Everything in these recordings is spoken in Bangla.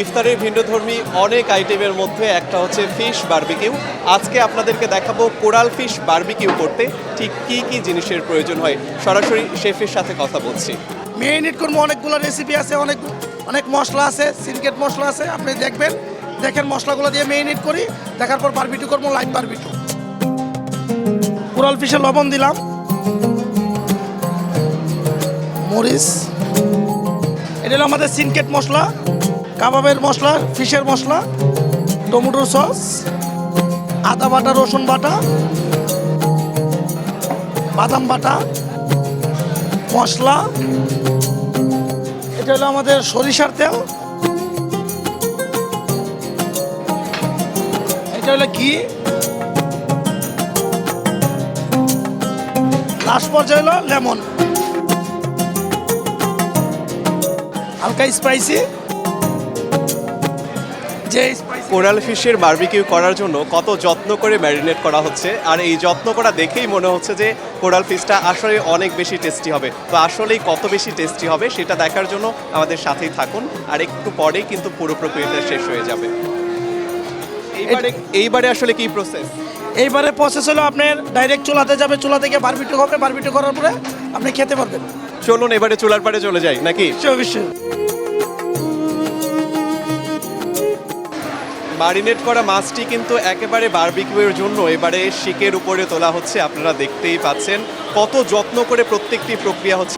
ইফতারের ভিন্নধর্মী অনেক আইটেমের মধ্যে একটা হচ্ছে ফিশ বারবিকিউ। আজকে আপনাদেরকে দেখাবো কোরাল ফিশ বারবিকিউ করতে ঠিক কি কি জিনিসের প্রয়োজন হয়। সরাসরি শেফের সাথে কথা বলছি। মেরিনেট করবো, অনেকগুলো রেসিপি আছে, অনেক মশলা আছে, সিনকেট মশলা আছে। আপনি দেখেন মশলাগুলো দিয়ে মেরিনেট করি, দেখার পর বারবিকিউ করবো, লাইন বারবিকিউ। কোরাল ফিশে লবণ দিলাম, মরিচ, এটা হলো আমাদের সিনকেট মশলা, কাবাবের মশলা, ফিশের মশলা, টমেটো সস, আদা বাটা, রসুন বাটা, বাদাম বাটা, মশলা, এটা হলো আমাদের সরিষার তেল, এটা হলো ঘি, লাস্ট পর্যায়ে হলো লেমন, হালকা স্পাইসি। যে কোরাল ফিশের বারবিকিউ করার জন্য কত যত্ন করে ম্যারিনেট করা হচ্ছে, আর এই যত্ন করা দেখেই মনে হচ্ছে যে কোরাল ফিশটা আসলে অনেক বেশি টেস্টি হবে। তো আসলেই কত বেশি টেস্টি হবে সেটা দেখার জন্য আমাদের সাথেই থাকুন, আর একটু পরেই কিন্তু পুরো প্রক্রিয়াটা শেষ হয়ে যাবে। এইবারে আসলে কি প্রসেস? এইবারে প্রসেস হলো আপনার ডাইরেক্ট চুলাতে যাবে, চুলা থেকে বারবিকিউ হবে, বারবিকিউ করার পরে আপনি খেতে পারবেন। চলুন এবারে চুলার পাড়ে চলে যাই নাকি? অবশ্যই। ম্যারিনেট করা মাছটি কিন্তু একেবারে বারবিকিউয়ের জন্য এবারে শিকের উপরে তোলা হচ্ছে। আপনারা দেখতেই পাচ্ছেন কত যত্ন করে প্রত্যেকটি প্রক্রিয়া হচ্ছে।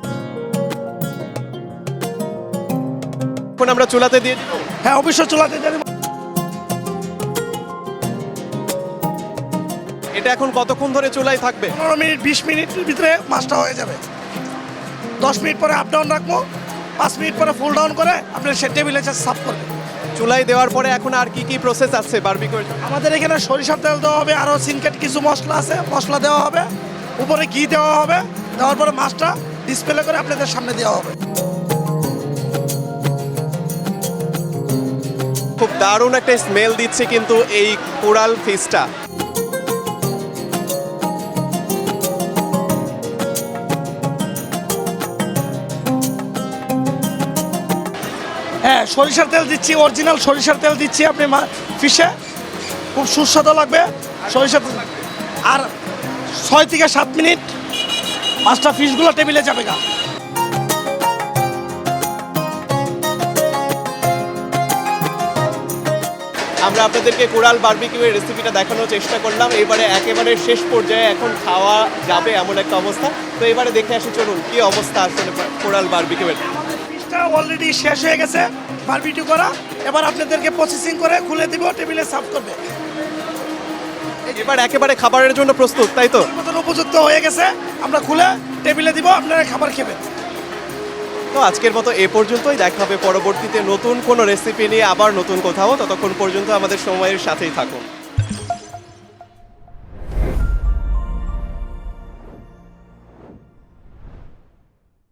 এখন আমরা চুলাতে দিয়ে দিব। হ্যাঁ, অবশ্যই চুলাতে দিয়ে দেব। এটা এখন কতক্ষণ ধরে চুলায় থাকবে? 15 মিনিট 20 মিনিটের ভিতরে মাছটা হয়ে যাবে। 10 মিনিট পরে আপ ডাউন রাখবো, 5 মিনিট পরে ফুল ডাউন করে আপনি সে টেবিলে সার্ভ করবেন। চুলায় দেওয়ার পরে এখন আর কি কি প্রসেস আছে বারবিকিউর? আমাদের এখানে সরিষার তেল দেওয়া হবে, আরও সিনকেট কিছু মশলা আছে, মশলা দেওয়া হবে, উপরে ঘি দেওয়া হবে, দেওয়ার পরে মাছটা ডিসপ্লে করে আপনাদের সামনে দেওয়া হবে। খুব দারুণ একটা স্মেল দিচ্ছে কিন্তু এই কোরাল ফিশটা। হ্যাঁ, সরিষার তেল দিচ্ছি, অরিজিনাল সরিষার তেল দিচ্ছি। আপনি ফিশে খুব সুস্বাদু লাগবে সরিষার তেল। আর 6 থেকে 7 মিনিট মাছটা ফিশগুলো টেবিলে যাবে গা। আমরা আপনাদেরকে কোরাল বারবিকিউয়ের রেসিপিটা দেখানোর চেষ্টা করলাম। এবারে একেবারে শেষ পর্যায়ে এখন খাওয়া যাবে এমন একটা অবস্থা। তো এবারে দেখে আসি, চলুন কি অবস্থা আসলে কোরাল বারবিকিউয়ের। ফিশটা অলরেডি শেষ হয়ে গেছে বারবিকিউ করা। এবার আপনাদেরকে প্রসেসিং করে খুলে দিব, টেবিলে সার্ভ করবে। এবার একেবারে খাবারের জন্য প্রস্তুত, তাই তো? উপযুক্ত হয়ে গেছে, আমরা খুলে টেবিলে দিব, আপনারা খাবার খেবেন। তো আজকের মতো এ পর্যন্তই। দেখা হবে পরবর্তীতে নতুন কোনো রেসিপি নিয়ে, আবার নতুন কোথাও। ততক্ষণ পর্যন্ত আমাদের সময়ের সাথেই থাকুন।